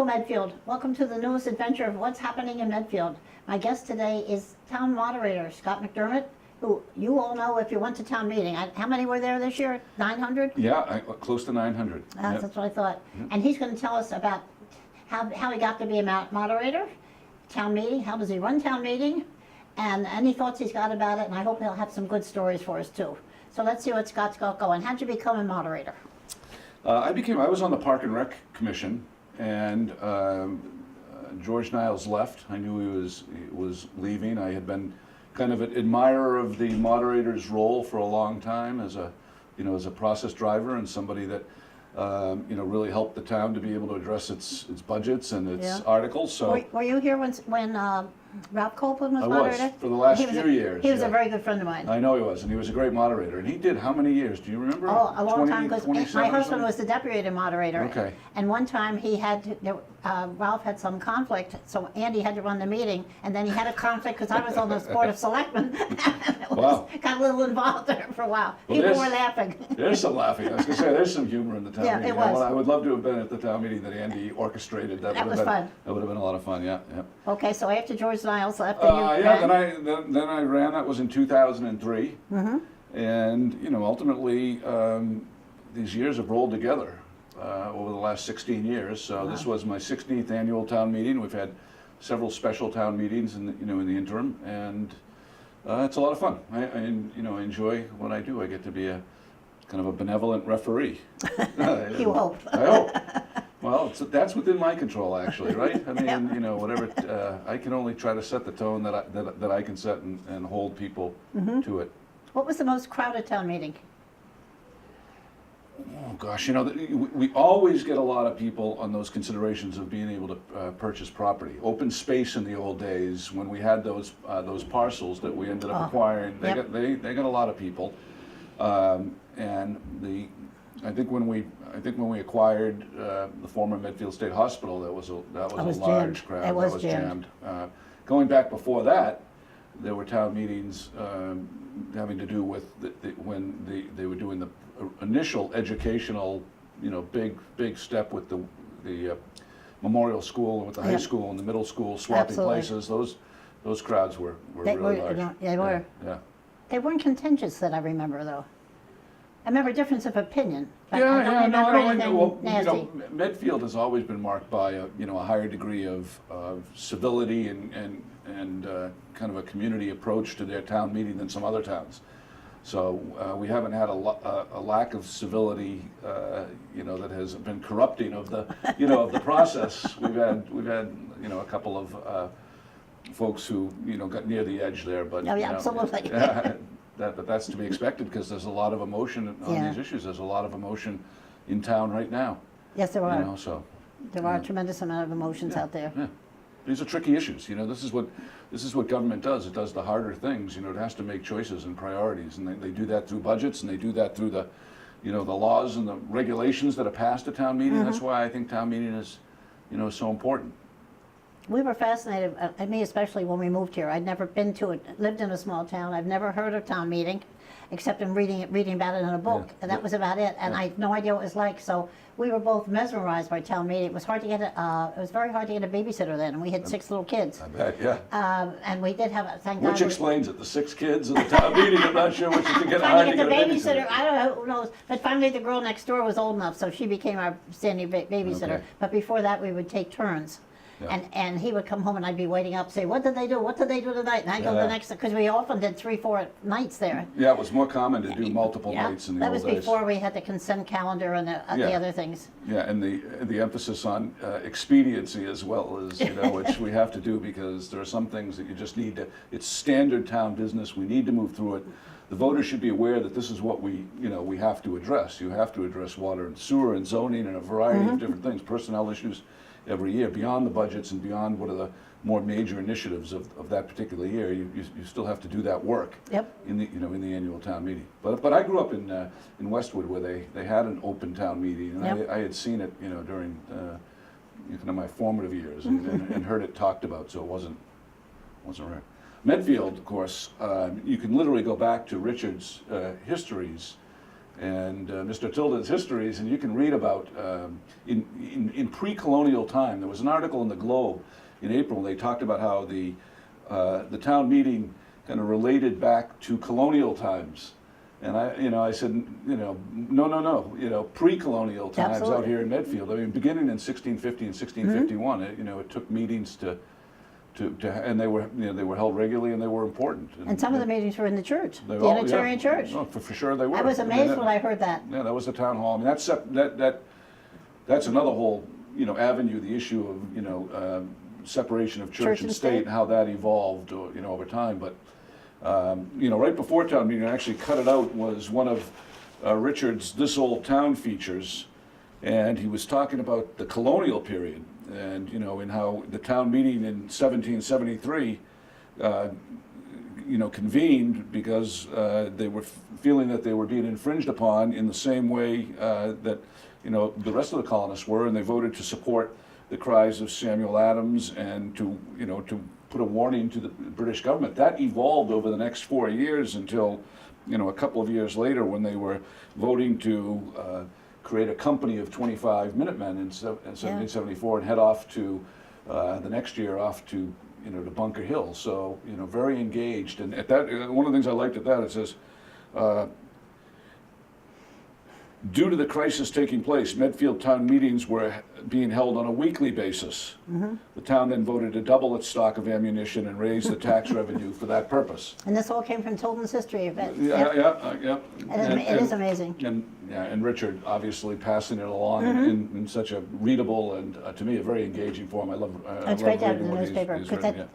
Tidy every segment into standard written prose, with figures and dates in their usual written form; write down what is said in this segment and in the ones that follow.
Medfield. Welcome to the newest adventure of what's happening in Medfield. My guest today is Town Moderator Scott McDermott, who you all know if you went to town meeting. How many were there this year? 900? Yeah, close to 900. That's what I thought. And he's going to tell us about how he got to be a moderator, town meeting, how does he run town meeting, and any thoughts he's got about it, and I hope he'll have some good stories for us too. So let's see what Scott's got going. How'd you become a moderator? I was on the Park and Rec Commission, and George Niles left. I knew he was leaving. I had been kind of an admirer of the moderator's role for a long time as a process driver and somebody that really helped the town to be able to address its budgets and its articles. So were you here when Ralph Copeland was moderator? I was, for the last few years. He was a very good friend of mine. I know he was, and he was a great moderator. And he did how many years? Do you remember? Oh, a long time, because my husband was the deputy moderator. Okay. And one time Ralph had some conflict, so Andy had to run the meeting, and then he had a conflict because I was on the Board of Selectmen. Wow. Got a little involved there for a while. Well, People were laughing. There's some laughing. I was going to say, there's some humor in the town meeting. It was. Well, I would love to have been at the town meeting that Andy orchestrated. That was fun. That would have been a lot of fun, yeah. Okay, so after George Niles left, then I ran. That was in 2003. Mm-hmm. And ultimately, these years have rolled together over the last 16 years. So This was my 16th annual town meeting. We've had several special town meetings in the interim, and it's a lot of fun. I enjoy what I do. I get to be a kind of a benevolent referee. You hope. I hope. Well, that's within my control, actually, right? I mean, whatever. I can only try to set the tone that I can set and hold people to it. What was the most crowded town meeting? Oh gosh, we always get a lot of people on those considerations of being able to purchase property. Open space in the old days, when we had those parcels that we ended up acquiring, they got a lot of people, and I think when we acquired the former Medfield State Hospital, that was a large crowd. It was jammed. Going back before that, there were town meetings having to do with when they were doing the initial educational, big step with the memorial school and with the high school and the middle school swapping places. Those crowds were really large. They were. Yeah. They weren't contentious that I remember, though. I remember difference of opinion. But I don't remember nasty. Medfield has always been marked by a higher degree of civility and kind of a community approach to their town meeting than some other towns. So we haven't had a lack of civility, that has been corrupting of the of the process. We've had a couple of folks who got near the edge there, but absolutely. That's to be expected, because there's a lot of emotion on these issues. There's a lot of emotion in town right now. Yes, there are. There are a tremendous amount of emotions out there. Yeah. These are tricky issues. This is what government does. It does the harder things. It has to make choices and priorities, and they do that through budgets, and they do that through the laws and the regulations that are passed at town meeting. That's why I think town meeting is so important. We were fascinated, me especially, when we moved here. I'd never been to it, lived in a small town. I've never heard of town meeting, except in reading about it in a book, and that was about it. And I had no idea what it was like. So we were both mesmerized by town meeting. It was hard to get it was very hard to get a babysitter then, and we had 6 little kids. I bet, yeah. And we did have, thank God. Which explains it. The 6 kids and the town meeting. I'm not sure which is to get hard to get a babysitter. I don't know, who knows. But finally, the girl next door was old enough, so she became our standing babysitter. Okay. But before that, we would take turns. Yeah. And he would come home and I'd be waiting up, say, what did they do? What did they do tonight? And I'd go the next, because we often did 3-4 nights there. Yeah, it was more common to do multiple nights in the old days. That was before we had the consent calendar and the other things. Yeah, and the emphasis on expediency as well as, which we have to do, because there are some things that you just need to, it's standard town business, we need to move through it. The voters should be aware that this is what we have to address. You have to address water and sewer and zoning and a variety of different things, personnel issues every year, beyond the budgets and beyond what are the more major initiatives of that particular year. You still have to do that work in the annual town meeting. But I grew up in Westwood, where they had an open town meeting, and I had seen it during my formative years and heard it talked about, so it wasn't rare. Medfield, of course, you can literally go back to Richard's histories And Mr. Tilden's histories, and you can read about, in pre-colonial time, there was an article in the Globe in April, they talked about how the town meeting kind of related back to colonial times. And I said, no, pre-colonial times Absolutely. out here in Medfield. I mean, beginning in 1650 and 1651, it took meetings to and they were held regularly and they were important. And some of the meetings were in the church, the all- Unitarian Church. No, for sure they were. I was amazed when I heard that. Yeah, that was the town hall. I mean, that's another whole, avenue, the issue of, separation of church and state and how that evolved, over time. But, right before town meeting, I actually cut it out, was one of Richard's This Old Town features. And he was talking about the colonial period and, in how the town meeting in 1773, convened because they were feeling that they were being infringed upon in the same way that, the rest of the colonists were, and they voted to support the cries of Samuel Adams and to put a warning to the British government. That evolved over the next 4 years until, a couple of years later when they were voting to create a company of 25 Minutemen in 1774 and head off to the next year off to to Bunker Hill. So very engaged. And at that, one of the things I liked at that, it says, due to the crisis taking place, Medfield town meetings were being held on a weekly basis. Mm-hmm. The town then voted to double its stock of ammunition and raise the tax revenue for that purpose. And this all came from Tilden's history of it. Yeah. It is amazing. And Richard obviously passing it along in such a readable and to me a very engaging form. I love. It's great to have it in the newspaper because written,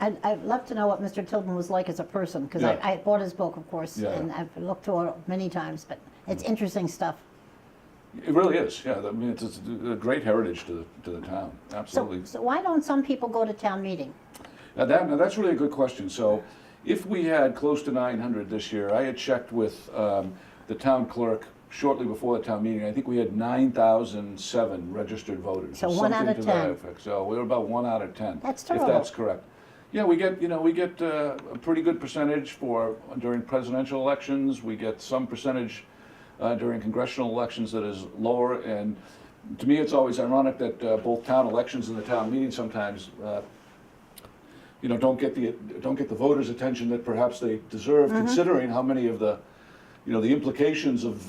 I'd love to know what Mr. Tilden was like as a person because I bought his book, of course, and I've looked through it many times. But it's interesting stuff. It really is. Yeah, I mean it's a great heritage to the town. Absolutely. So why don't some people go to town meeting? Now that's really a good question. So if we had close to 900 this year, I had checked with the town clerk shortly before the town meeting. I think we had 9,007 registered voters. So 1 out of 10. That effect. So we were about 1 out of 10. That's terrible. If that's correct. Yeah, we get a pretty good percentage during presidential elections. We get some percentage during congressional elections that is lower. And to me, it's always ironic that both town elections and the town meeting sometimes don't get the voters' attention that perhaps they deserve, considering how many of the the implications of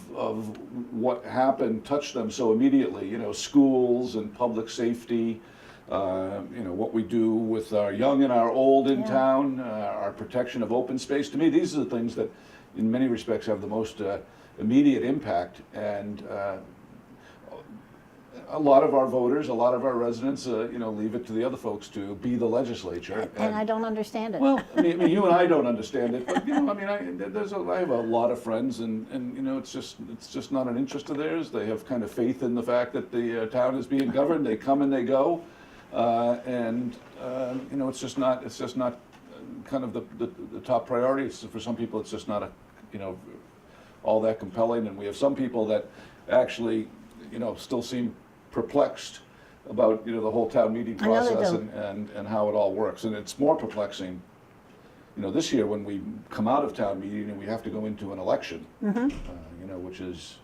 what happened touch them so immediately. Schools and public safety. What we do with our young and our old in town, our protection of open space. To me, these are the things that, in many respects, have the most immediate impact. And a lot of our voters, a lot of our residents, leave it to the other folks to be the legislature. And I don't understand it. Well, I mean, you and I don't understand it, but I have a lot of friends, and it's just not an interest of theirs. They have kind of faith in the fact that the town is being governed. They come and they go. It's just not kind of the top priority. For some people, it's just not all that compelling. And we have some people that actually, still seem perplexed about, the whole town meeting process and how it all works. And it's more perplexing, this year when we come out of town meeting and we have to go into an election, which is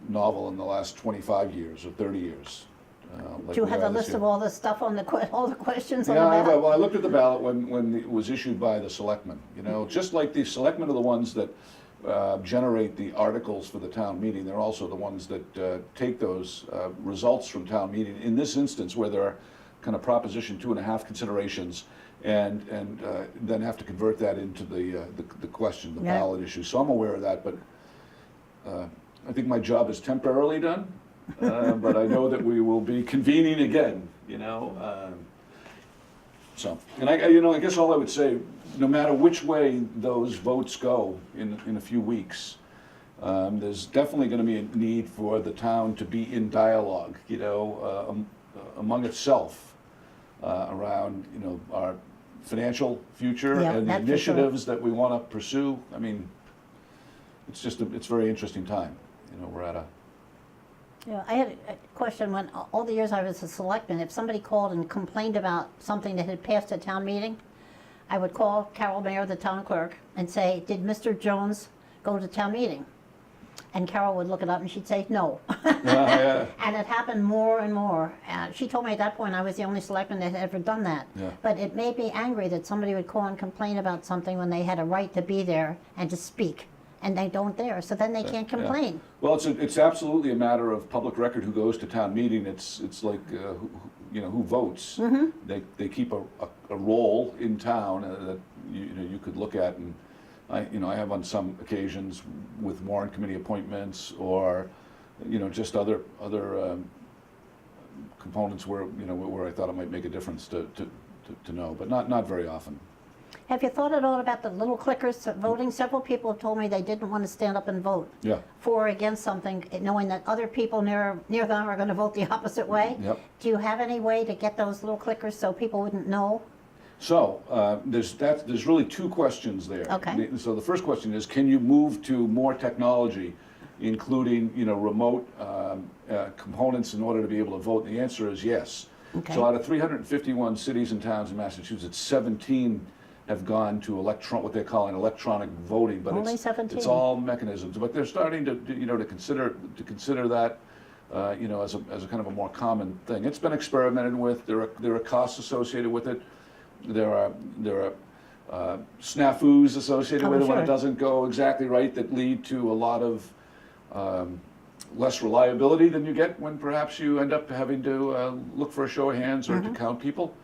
novel in the last 25 years or 30 years. Do you have a list of all the stuff on all the questions on Yeah, the ballot? well, I looked at the ballot when it was issued by the selectmen. Just like the selectmen are the ones that generate the articles for the town meeting, they're also the ones that take those results from town meeting. In this instance, where there are kind of Proposition 2.5 considerations, and then have to convert that into the question, the ballot issue. So I'm aware of that, but I think my job is temporarily done. But I know that we will be convening again, So, and I guess all I would say, no matter which way those votes go in a few weeks, there's definitely going to be a need for the town to be in dialogue, among itself around, our financial future and the initiatives that we want to pursue. I mean, it's a very interesting time. We're at a. Yeah, I had a question. When all the years I was a selectman, if somebody called and complained about something that had passed at town meeting, I would call Carol Mayer, the town clerk, and say, "Did Mr. Jones go to town meeting?" And Carol would look it up and she'd say no. Yeah. And it happened more and more. She told me at that point I was the only selectman that had ever done that. Yeah. But it made me angry that somebody would call and complain about something when they had a right to be there and to speak, and they don't there. So then they can't complain. Well, it's absolutely a matter of public record who goes to town meeting. It's like who votes. They keep a roll in town that you could look at, and I have on some occasions with warrant committee appointments or just other components where I thought it might make a difference to know, but not very often. Have you thought at all about the little clickers voting? Several people have told me they didn't want to stand up and vote for or against something, knowing that other people near them are going to vote the opposite way. Yep. Do you have any way to get those little clickers so people wouldn't know? So there's really two questions there. Okay. So the first question is, can you move to more technology, including remote components in order to be able to vote? And the answer is yes. Okay. So out of 351 cities and towns in Massachusetts, 17 have gone to what they're calling electronic voting, but Only 17. It's all mechanisms. But they're starting to consider that as a kind of a more common thing. It's been experimented with. There are costs associated with it. There are snafus associated with it when it doesn't go exactly right that lead to a lot of less reliability than you get when perhaps you end up having to look for a show of hands or to count people.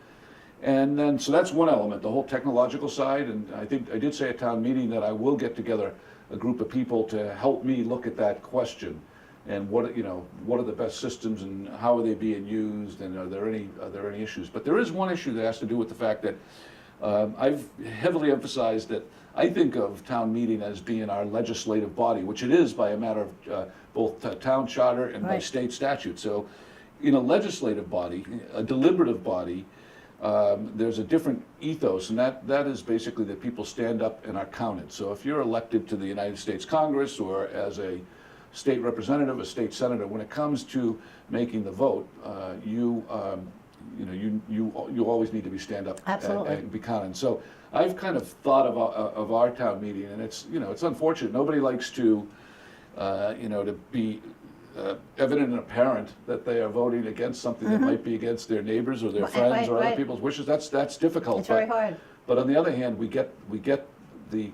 And then, so that's one element, the whole technological side. And I think I did say at town meeting that I will get together a group of people to help me look at that question and what are the best systems and how are they being used, and are there any issues? But there is one issue that has to do with the fact that I've heavily emphasized that I think of town meeting as being our legislative body, which it is by a matter of both town charter and by state statute. So in a legislative body, a deliberative body, there's a different ethos, and that is basically that people stand up and are counted. So if you're elected to the United States Congress or as a state representative, a state senator, when it comes to making the vote, you always need to be stand up and be counted. So I've kind of thought of our town meeting, and it's unfortunate. Nobody likes to to be evident and apparent that they are voting against something that might be against their neighbors or their friends or other people's wishes. That's difficult. It's very hard. But on the other hand, we get the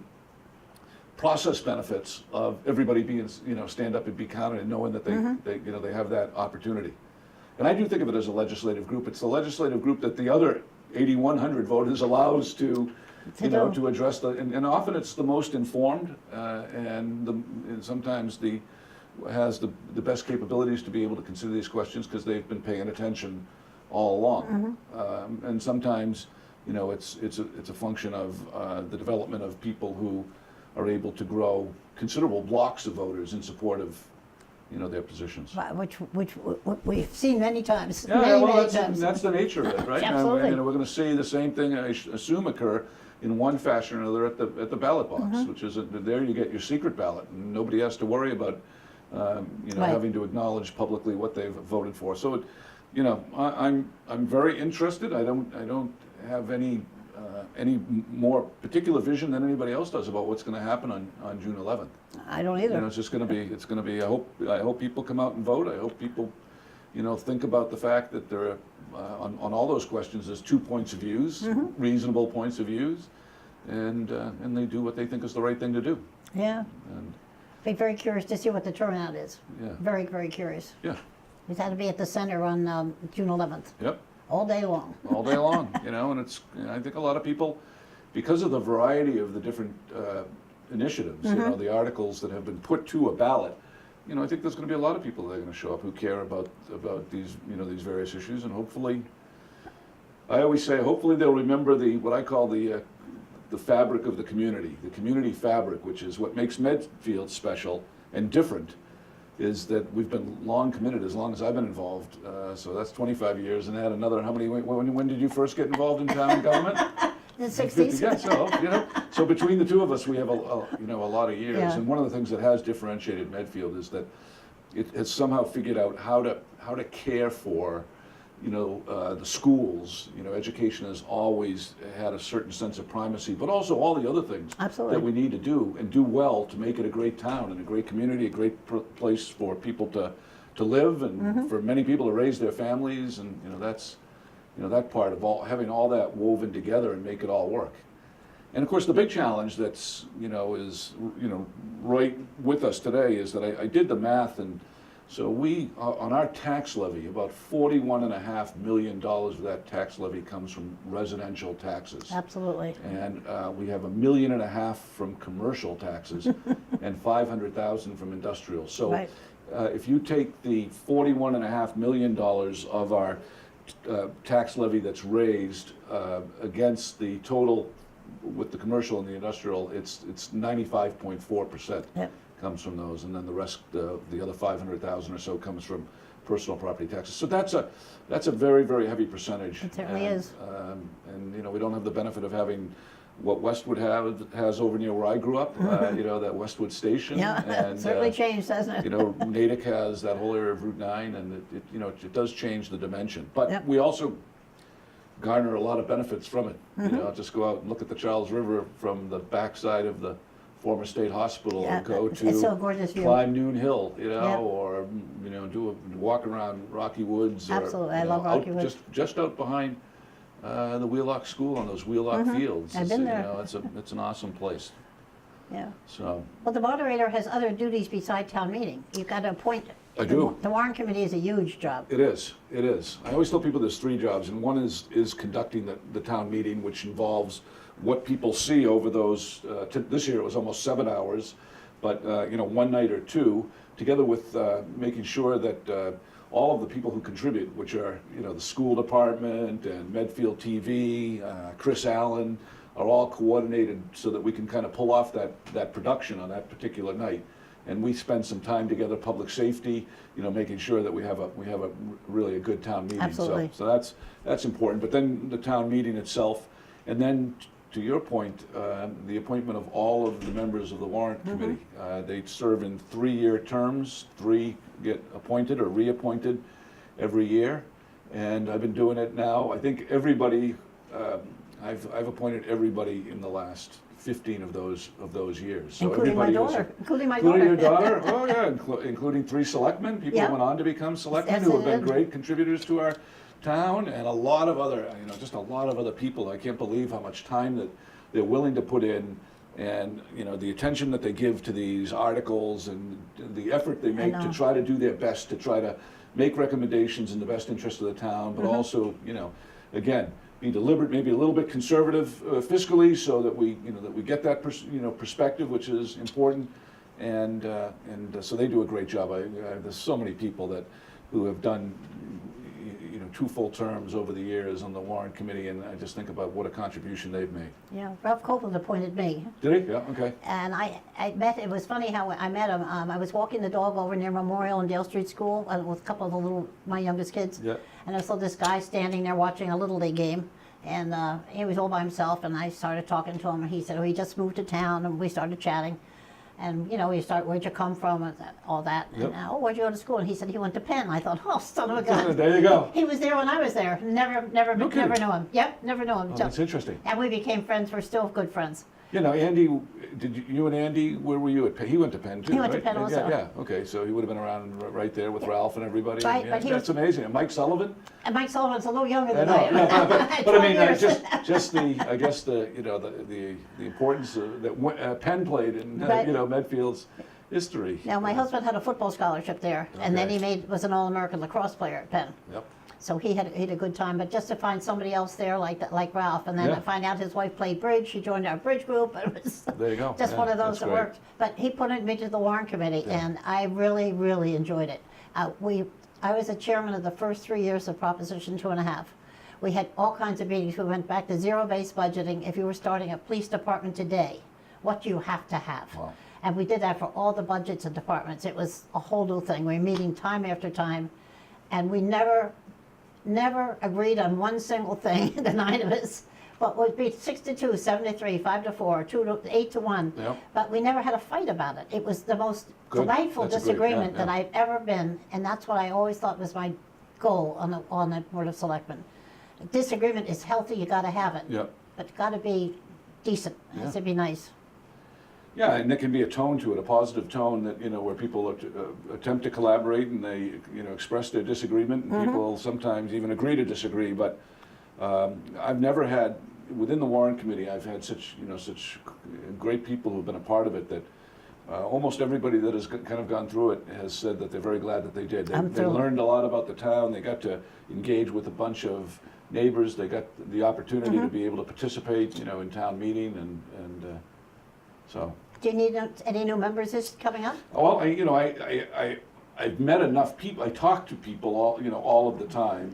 process benefits of everybody being stand up and be counted and knowing that they have that opportunity. And I do think of it as a legislative group. It's the legislative group that the other 8,100 voters allows to address and often it's the most informed and sometimes has the best capabilities to be able to consider these questions because they've been paying attention all along. And sometimes it's a function of the development of people who are able to grow considerable blocks of voters in support of their positions. Which we've seen many times. Many times. That's the nature of it, right? Absolutely. We're going to see the same thing, I assume, occur in one fashion or another at the ballot box, which is there you get your secret ballot, and nobody has to worry about having to acknowledge publicly what they've voted for. So, I'm very interested. I don't have any more particular vision than anybody else does about what's going to happen on June 11th. I don't either. It's just going to be. I hope people come out and vote. I hope people, think about the fact that there are on all those questions. There's 2 points of views, reasonable points of views, and they do what they think is the right thing to do. Yeah. And be very curious to see what the turnout is. Yeah. Very, very curious. Yeah. We've had to be at the center on June 11th. Yep. All day long. All day long, and it's. I think a lot of people, because of the variety of the different initiatives, the articles that have been put to a ballot, I think there's going to be a lot of people that are going to show up who care about these these various issues, and hopefully, I always say, hopefully they'll remember what I call the fabric of the community fabric, which is what makes Medfield special and different. Is that we've been long committed as long as I've been involved, so that's 25 years, and add another, how many, when did you first get involved in town government? In the 60s. Yeah, so between the two of us, we have a lot of years, Yeah. and one of the things that has differentiated Medfield is that it has somehow figured out how to care for the schools, education has always had a certain sense of primacy, but also all the other things Absolutely. that we need to do and do well to make it a great town and a great community, a great place for people to live and for many people to raise their families, and that's that part of having all that woven together and make it all work. And of course, the big challenge that's is right with us today is that I did the math, and so we on our tax levy, about $41.5 million of that tax levy comes from residential taxes. Absolutely. And we have $1.5 million from commercial taxes and $500,000 from industrial. So Right. If you take the $41.5 million of our tax levy that's raised against the total with the commercial and the industrial, it's 95.4% Yep. comes from those, and then the rest, the other 500,000 or so comes from personal property taxes. So that's a very, very heavy percentage. It certainly and, is. And we don't have the benefit of having what Westwood has over near where I grew up. That Westwood station. Yeah, and, it certainly changed, hasn't it? Natick has that whole area of Route 9, and it does change the dimension. But Yep. we also garner a lot of benefits from it. Just go out and look at the Charles River from the backside of the former state hospital, Yeah, or go it's so to gorgeous view. climb Noon Hill, Yeah. or do a walk around Rocky Woods. Absolutely, or, I love Rocky out, Woods. Just out behind the Wheelock School on those Wheelock fields. I've been there. It's an awesome place. Yeah. So Well, the moderator has other duties beside town meeting. You've got to appoint. I do. The warrant committee is a huge job. It is. I always tell people there's 3 jobs, and one is conducting the town meeting, which involves what people see over those, this year it was almost 7 hours, but one night or 2, together with making sure that all of the people who contribute, which are the school department and Medfield TV, Chris Allen, are all coordinated so that we can kind of pull off that production on that particular night. And we spend some time together, public safety, making sure that we have a really a good town meeting. Absolutely. So that's important. But then the town meeting itself, and then to your point, the appointment of all of the members of the warrant committee. They serve in 3-year terms. 3 get appointed or reappointed every year, and I've been doing it now. I think everybody. I've appointed everybody in the last 15 of those years. So Including my everybody daughter. Including my Including your daughter. daughter? Oh, yeah, including 3 selectmen, people Yeah. who went on to become selectmen, Yes, who have they been did. great contributors to our town, and a lot of other, just a lot of other people. I can't believe how much time that they're willing to put in, and, the attention that they give to these articles, and the effort they make to know. try to do their best, to try to make recommendations in the best interest of the town, but also, again, be deliberate, maybe a little bit conservative fiscally, so that we get that perspective, which is important, and so they do a great job. There's so many people who have done 2 full terms over the years on the warrant committee, and I just think about what a contribution they've made. Yeah, Ralph Copeland appointed me. Did he? Yeah. Okay. And I met, it was funny how I met him. I was walking the dog over near Memorial and Dale Street School with a couple of my youngest kids. Yeah. And I saw this guy standing there watching a Little League game. And he was all by himself, and I started talking to him, and he said, he just moved to town, and we started chatting. And, where'd you come from, and all that. Yep. And, where'd you go to school? And he said he went to Penn. I thought, oh, son of a gun. There you go. He was there when I was there. Never No kidding. knew him. Yep, never knew him. Oh, that's interesting. And we became friends. We're still good friends. Andy, did you and Andy, where were you at Penn? He went to Penn too, He went to right? Penn also. Yeah, okay, so he would have been around right there with Ralph and everybody. Right, and, but he that's was- amazing. And Mike Sullivan? And Mike Sullivan's a little younger I than know, I am. no, but I 12 mean, years. just the importance that Penn played in Right. Medfield's history. Now, my husband had a football scholarship there, and then Okay. he was an All-American lacrosse player at Penn. Yep. So he had a good time, but just to find somebody else there like Ralph, and then Yeah. to find out his wife played bridge, she joined our bridge group. It was There you go. just Yeah, one of that's those that great. worked. But he put me to the warrant committee, Yeah. and I really, really enjoyed it. I was the chairman of the first 3 years of Proposition 2.5. We had all kinds of meetings. We went back to zero-based budgeting. If you were starting a police department today, what do you have to have? Wow. And we did that for all the budgets and departments. It was a whole new thing. We were meeting time after time, and we never agreed on one single thing, the 9 of us. But would be 6-2, 7-3, 5-4, 8-1. Yep. But we never had a fight about it. It was the most Good. delightful That's a great- disagreement yeah, that I've ever been, and that's what I always thought was my goal on the Board of Selectmen. Disagreement is healthy, you gotta have it. Yep. But it gotta be decent, it has to be nice. Yeah, and there can be a tone to it, a positive tone that, where people attempt to collaborate and they, express their disagreement, and people sometimes even agree to disagree, but I've never had, within the Warrant Committee, I've had such great people who've been a part of it that almost everybody that has kind of gone through it has said that they're very glad that they did. They learned a lot about the town, they got to engage with a bunch of neighbors, they got the opportunity to be able to participate, in town meeting, and so. Do you need any new members this coming up? Well, I've met enough people. I talk to people all of the time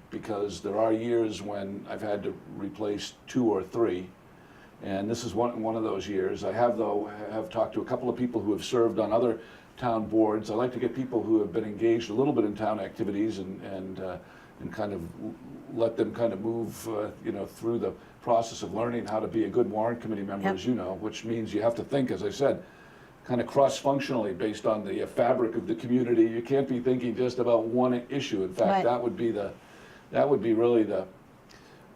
because there are years when I've had to replace 2 or 3, and this is one of those years. I have talked to a couple of people who have served on other town boards. I like to get people who have been engaged a little bit in town activities and kind of let them kind of move through the process of learning how to be a good warrant committee member, as you know, which means you have to think, as I said, kind of cross-functionally based on the fabric of the community. You can't be thinking just about one issue. In fact, that would be really the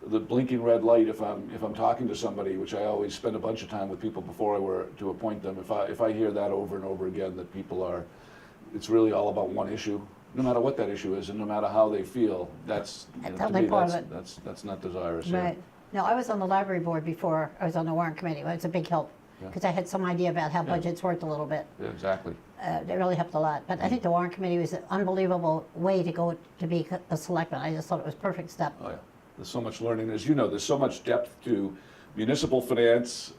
blinking red light if I'm talking to somebody, which I always spend a bunch of time with people before I were to appoint them. If I hear that over and over again, that it's really all about one issue, no matter what that issue is, and no matter how they feel, that's to me, that's not desirous. Right. No, I was on the library board before I was on the warrant committee. It was a big help because I had some idea about how budgets worked a little bit. Yeah, exactly. They really helped a lot. But I think the warrant committee was an unbelievable way to go to be a selectman. I just thought it was a perfect step. Oh yeah, there's so much learning. As you know, there's so much depth to municipal finance.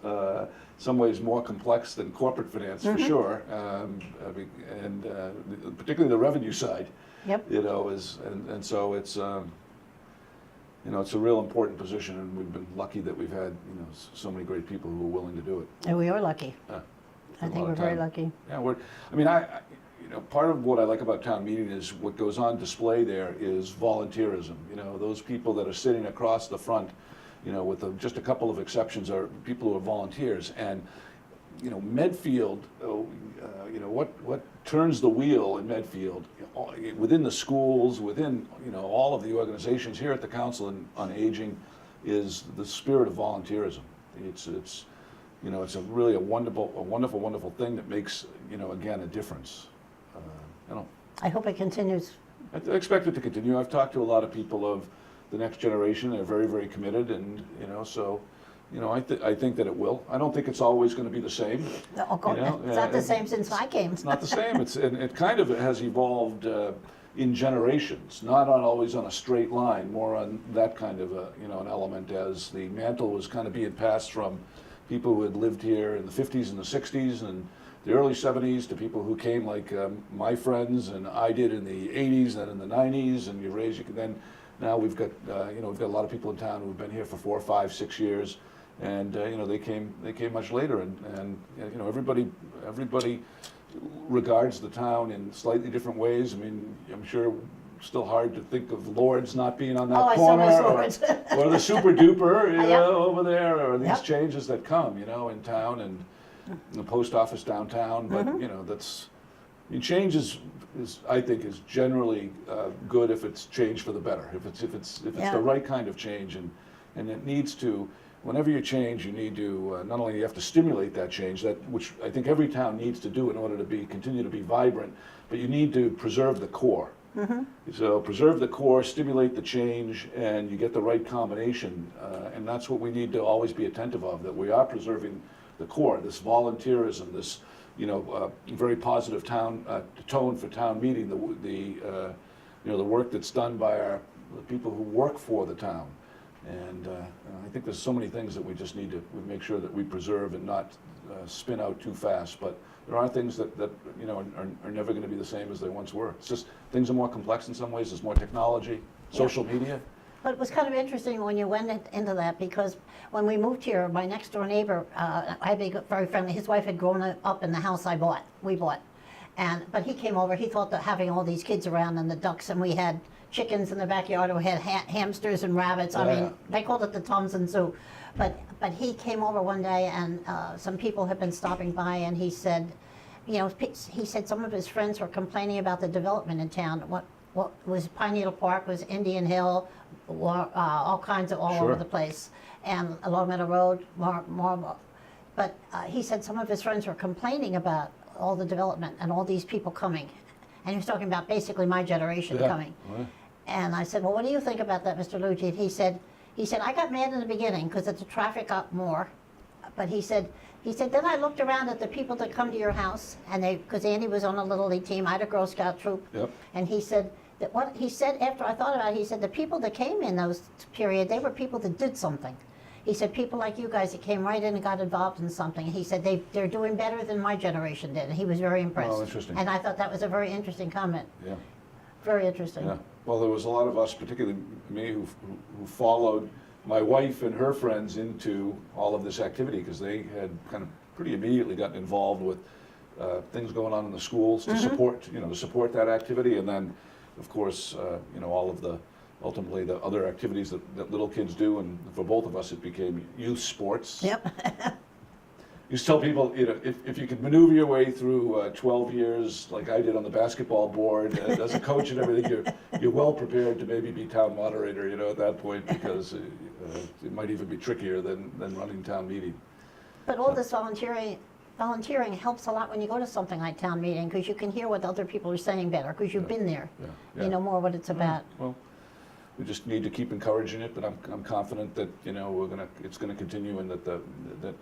Some ways more complex than corporate finance for sure, and particularly the revenue side. Yep. And so it's. It's a real important position, and we've been lucky that we've had, so many great people who are willing to do it. And we are lucky. I think we're very lucky. Yeah, part of what I like about town meeting is what goes on display there is volunteerism. Those people that are sitting across the front, with just a couple of exceptions, are people who are volunteers. And Medfield, what turns the wheel in Medfield, within the schools, within all of the organizations here at the Council on Aging, is the spirit of volunteerism. It's a really wonderful thing that makes again a difference. I hope it continues. I expect it to continue. I've talked to a lot of people of the next generation. They're very, very committed, and so. I think that it will. I don't think it's always going to be the same. It's not the same since I came. It's not the same. It kind of has evolved in generations, not always on a straight line, more on that kind of an element, as the mantle was kind of being passed from people who had lived here in the 50s and the 60s and the early 70s to people who came like my friends and I did in the 80s and in the 90s, and then now we've got we've got a lot of people in town who've been here for 4, 5, 6 years. And they came much later, and everybody regards the town in slightly different ways. I mean, I'm sure it's still hard to think of Lord's not being on that corner, or the Super Duper over there, or these changes that come in town, and the post office downtown. But change is I think is generally good if it's change for the better. If it's the right kind of change, and it needs to. Whenever you change, you need to not only you have to stimulate that change, which I think every town needs to do in order to continue to be vibrant, but you need to preserve the core. So preserve the core, stimulate the change, and you get the right combination. And that's what we need to always be attentive of, that we are preserving the core, this volunteerism, this very positive tone for town meeting, the work that's done by the people who work for the town. And I think there's so many things that we just need to make sure that we preserve and not spin out too fast. But there are things that are never going to be the same as they once were. It's just things are more complex in some ways. There's more technology, social media. But it was kind of interesting when you went into that, because when we moved here, my next door neighbor, I'd be very friendly. His wife had grown up in the house we bought. But he came over, he thought that having all these kids around and the ducks, and we had chickens in the backyard, we had hamsters and rabbits. I mean, they called it the Thompson Zoo. But he came over one day, and some people had been stopping by, and he said, he said some of his friends were complaining about the development in town. Well, it was Pine Needle Park, was Indian Hill, all kinds of all Sure. over the place, and Long Meadow Road, Marlboro. But he said some of his friends were complaining about all the development and all these people coming, and he was talking about basically my generation Yeah. coming. Right. And I said, well, what do you think about that, Mr. Lucci? And he said, I got mad in the beginning because the traffic got more, but he said, then I looked around at the people that come to your house, and because Andy was on a Little League team, I had a Girl Scout troop, Yep. and he said, that what he said after I thought about it, he said the people that came in those period, they were people that did something. He said people like you guys that came right in and got involved in something. He said they're doing better than my generation did, and he was very impressed. Oh, interesting. And I thought that was a very interesting comment. Yeah. Very interesting. Yeah. Well, there was a lot of us, particularly me, who followed my wife and her friends into all of this activity because they had kind of pretty immediately gotten involved with things going on in the schools to support that activity, and then, of course, all of the ultimately the other activities that little kids do, and for both of us it became youth sports. Yep. You tell people, if you could maneuver your way through 12 years like I did on the basketball board as a coach and everything, you're well prepared to maybe be town moderator, at that point, because it might even be trickier than running town meeting. But all this volunteering helps a lot when you go to something like town meeting, because you can hear what other people are saying better, because you've been there. Yeah. You know more what it's about. Well, we just need to keep encouraging it, but I'm confident that it's gonna continue, and that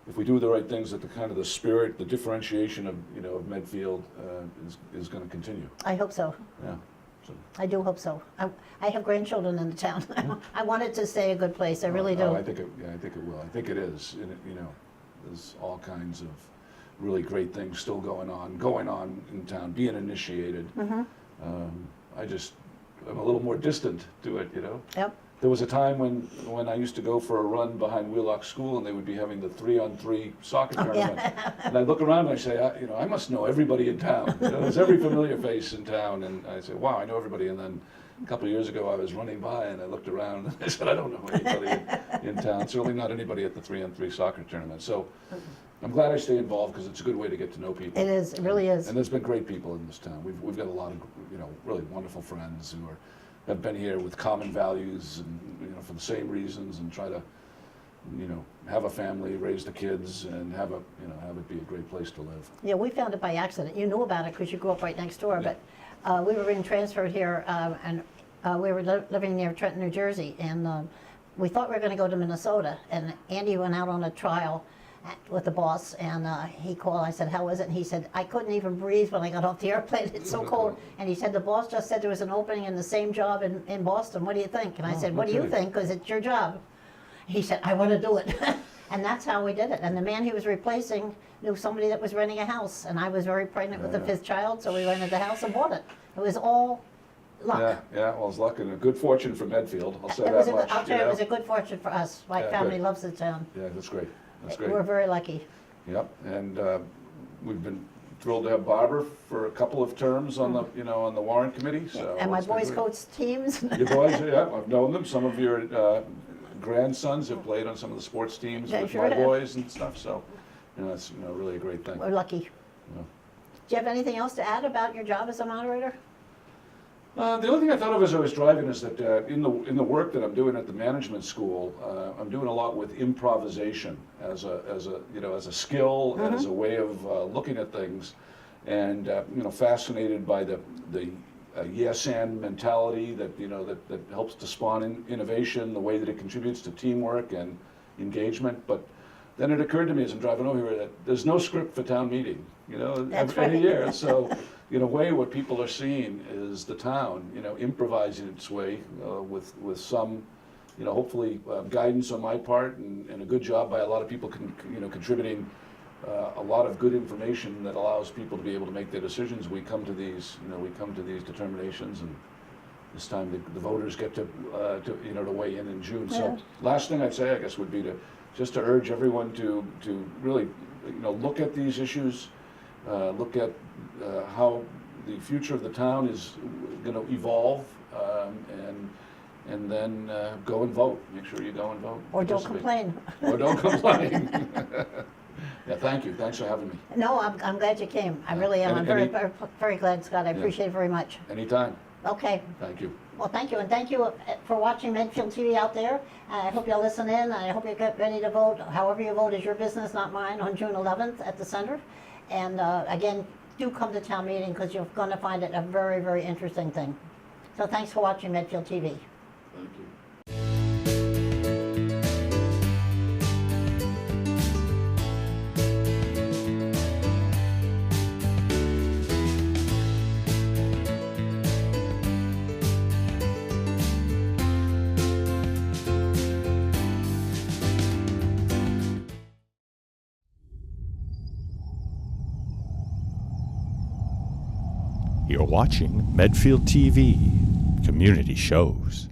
if we do the right things, that the spirit, the differentiation of Medfield is going to continue. I hope so. Yeah. So. I do hope so. I have grandchildren in the town. I want it to stay a good place. I really do. I think it will. I think it is. And there's all kinds of really great things still going on in town, being initiated. Mm-hmm. I'm a little more distant to it. Yep. There was a time when I used to go for a run behind Wheelock School, and they would be having the 3-on-3 soccer tournament. Yeah. And I look around and I say, I must know everybody in town. There's every familiar face in town, and I say, wow, I know everybody. And then a couple of years ago, I was running by and I looked around and I said, I don't know anybody in town. Certainly not anybody at the 3-on-3 soccer tournament. So I'm glad I stay involved because it's a good way to get to know people. It is. It really is. And there's been great people in this town. We've got a lot of really wonderful friends who have been here with common values and for the same reasons, and try to have a family, raise the kids, and have it be a great place to live. Yeah, we found it by accident. You knew about it because you grew up right next door, but we were being transferred here, and we were living near Trenton, New Jersey, and we thought we were going to go to Minnesota, and Andy went out on a trial with the boss, and he called. I said, how was it? And he said, I couldn't even breathe when I got off the airplane. It's so cold. And he said, the boss just said there was an opening in the same job in Boston. What do you think? And I said, what do you think? Because it's your job. He said, I want to do it. And that's how we did it. And the man he was replacing knew somebody that was renting a house, and I was very pregnant with the 5th child, so we rented the house and bought it. It was all luck. Yeah. Well, it's luck and a good fortune for Medfield. I'll say that much. I'll tell you, it was a good fortune for us. My family loves the town. Yeah, that's great. That's great. We're very lucky. Yep, and we've been thrilled to have Barbara for a couple of terms on the on the warrant committee. So and my boys coach teams. Your boys, yeah, I've known them. Some of your grandsons have played on some of the sports teams with my boys and stuff. So it's really a great thing. We're lucky. Yeah. Do you have anything else to add about your job as a moderator? The only thing I thought of as I was driving is that in the work that I'm doing at the management school, I'm doing a lot with improvisation as a skill, as a way of looking at things, and fascinated by the yes and mentality that that helps to spawn innovation, the way that it contributes to teamwork and engagement. But then it occurred to me as I'm driving over here that there's no script for town meeting, every year. So in a way, what people are seeing is the town, improvising its way with some, hopefully guidance on my part and a good job by a lot of people, contributing a lot of good information that allows people to be able to make their decisions. We come to these, determinations, and this time the voters get to weigh in June. Yeah. So last thing I'd say, I guess, would be to urge everyone to really, look at these issues. Look at how the future of the town is going to evolve, and then go and vote. Make sure you go and vote. Or don't complain. Or don't complain. Yeah, thank you. Thanks for having me. No, I'm glad you came. I really am. I'm very glad, Scott. I appreciate it very much. Anytime. Okay. Thank you. Well, thank you, and thank you for watching Medfield TV out there. I hope you'll listen in, and I hope you get ready to vote. However you vote is your business, not mine, on June 11th at the Center. And again, do come to town meeting because you're going to find it a very, very interesting thing. So thanks for watching Medfield TV. Thank you. You're watching Medfield TV, community shows.